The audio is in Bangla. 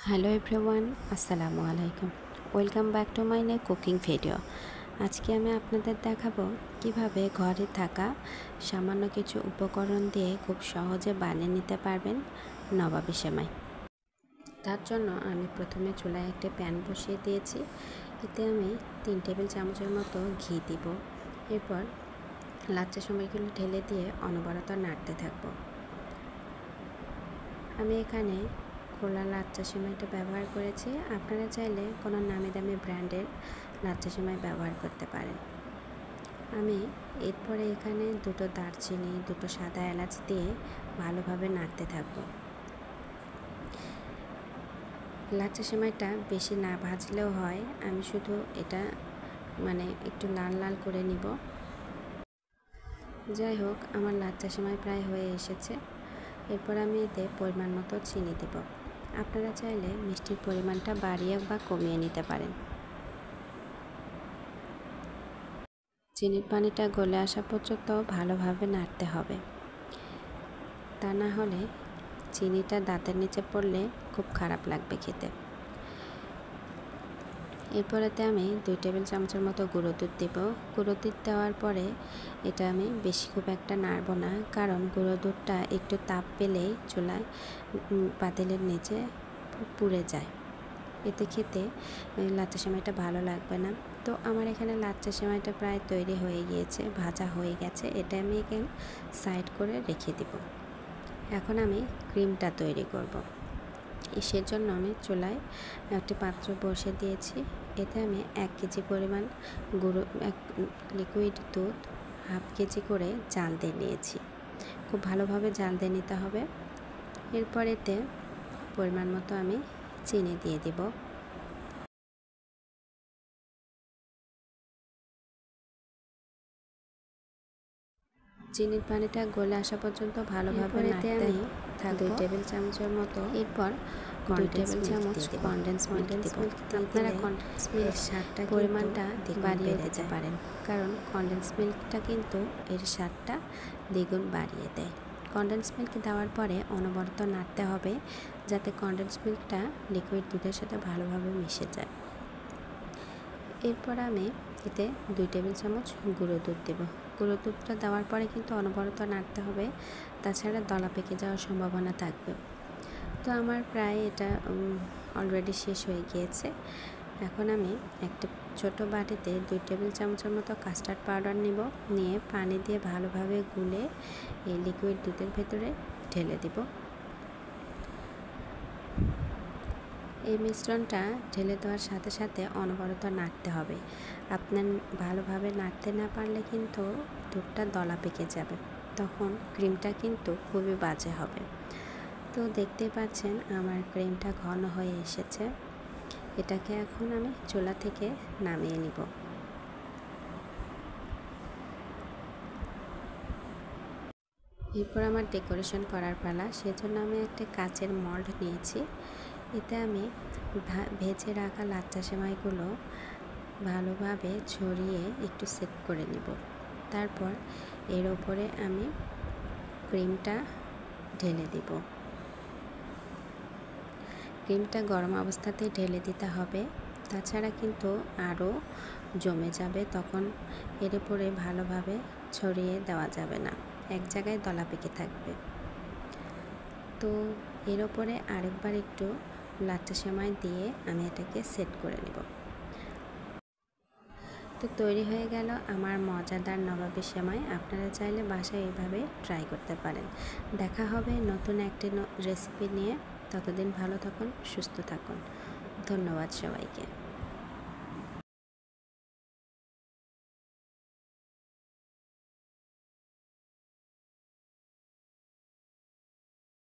হ্যালো এভরিওয়ান, আসসালামু আলাইকুম। ওয়েলকাম ব্যাক টু মাই নে কুকিং ভিডিও। আজকে আমি আপনাদের দেখাবো কিভাবে ঘরে থাকা সামান্য কিছু উপকরণ দিয়ে খুব সহজে বানিয়ে নিতে পারবেন নবাবী সেমাই। তার জন্য আমি প্রথমে চুলায় একটা প্যান বসিয়ে দিয়েছি। এতে আমি 3 টেবিল চামচের মতো ঘি দিব। এরপর লাচ্চা সেমাইগুলো ঢেলে দিয়ে অনবরত নাড়তে থাকবো। আমি এখানে খোলা লাচ্চা সেমাইটা ব্যবহার করেছি। আপনারা চাইলে কোনো নামি দামি ব্র্যান্ডের লাচ্চা সেমাই ব্যবহার করতে পারেন। আমি এরপরে এখানে 2টো দারচিনি, 2টো সাদা এলাচ দিয়ে ভালোভাবে নাড়তে থাকব। লাচ্চা সেমাইটা বেশি না ভাজলেও হয়, আমি শুধু এটা একটু লাল লাল করে নিব। যাই হোক, আমার লাচ্চা সেমাই প্রায় হয়ে এসেছে। এরপর আমি এতে পরিমাণ মতো চিনি দেব। আপনারা চাইলে মিষ্টির পরিমাণটা বাড়িয়ে বা কমিয়ে নিতে পারেন। চিনির পানিটা গলে আসা পর্যন্ত ভালোভাবে নাড়তে হবে, তা না হলে চিনিটা দাঁতের নিচে পড়লে খুব খারাপ লাগবে খেতে। এরপরেতে আমি 2 টেবিল চামচের মতো গুঁড়ো দুধ দেব। গুঁড়ো দুধ দেওয়ার পরে এটা আমি বেশি খুব একটা নাড়ব না, কারণ গুঁড়ো দুধটা একটু তাপ পেলেই চুলায় পাতিলের নিচে পুড়ে যায়। এতে খেতে লাচ্চা সেমাইটা ভালো লাগবে না। তো আমার এখানে লাচ্চা সেমাইটা প্রায় তৈরি হয়ে গিয়েছে, ভাজা হয়ে গেছে। এটা আমি এখানে সাইড করে রেখে দিব। এখন আমি ক্রিমটা তৈরি করব। সেজন্য আমি চুলায় একটি পাত্র বসে দিয়েছি। এতে আমি 1 কেজি পরিমাণ লিকুইড দুধ হাফ কেজি করে জাল দিয়ে নিয়েছি। খুব ভালোভাবে জাল দিয়ে নিতে হবে। এরপর এতে পরিমাণ মতো আমি চিনি দিয়ে দিব। চিনির পানিটা গলে আসা পর্যন্ত ভালোভাবে নাড়তে আমি 2 টেবিল চামচের মতো। এরপর 2 টেবিল চামচ কনডেন্স মিল্ক দিব। আপনারা কনডেন্স মিল্ক স্বাদটা পরিমাণটা বাড়িয়ে দিতে পারেন, কারণ কনডেন্স মিল্কটা কিন্তু এর স্বাদটা দ্বিগুণ বাড়িয়ে দেয়। কনডেন্স মিল্ক দেওয়ার পরে অনবরত নাড়তে হবে, যাতে কনডেন্স মিল্কটা লিকুইড দুধের সাথে ভালোভাবে মিশে যায়। এরপর আমি এতে 2 টেবিল চামচ গুঁড়ো দুধ দেব। গুঁড়ো দুধটা দেওয়ার পরে কিন্তু অনবরত নাড়তে হবে, তাছাড়া দলা পেকে যাওয়ার সম্ভাবনা থাকবে। তো আমার প্রায় এটা অলরেডি শেষ হয়ে গিয়েছে। এখন আমি একটা ছোট বাটিতে 2 টেবিল চামচের মতো কাস্টার্ড পাউডার নিয়ে পানি দিয়ে ভালোভাবে গুলে এই লিকুইড দুধের ভেতরে ঢেলে দেব। এই মিশ্রণটা ঢেলে দেওয়ার সাথে সাথে অনবরত নাড়তে হবে। আপনার ভালোভাবে নাড়তে না পারলে কিন্তু দুধটা দলা পেকে যাবে, তখন ক্রিমটা কিন্তু খুবই বাজে হবে। তো দেখতে পাচ্ছেন আমার ক্রিমটা ঘন হয়ে এসেছে। এটাকে এখন আমি চুলা থেকে নামিয়ে নিব। এরপর আমার ডেকোরেশন করার পালা। সেজন্য আমি একটা কাচের মল্ড নিয়েছি। এতে আমি ভেজে রাখা লাচ্চা সেমাইগুলো ভালোভাবে ছড়িয়ে একটু সেট করে নেব। তারপর এর ওপরে আমি ক্রিমটা ঢেলে দিব। ক্রিমটা গরম অবস্থাতেই ঢেলে দিতে হবে, তাছাড়া কিন্তু আরও জমে যাবে, তখন এর উপরে ভালোভাবে ছড়িয়ে দেওয়া যাবে না, এক জায়গায় দলা পেকে থাকবে। তো এর ওপরে আরেকবার একটু লাচ্চা সেমাই দিয়ে আমি এটাকে সেট করে নেব। তো তৈরি হয়ে গেল আমার মজাদার নবাবী সেমাই। আপনারা চাইলে বাসায় এইভাবে ট্রাই করতে পারেন। দেখা হবে নতুন একটি রেসিপি নিয়ে। ততদিন ভালো থাকুন, সুস্থ থাকুন। ধন্যবাদ সবাইকে।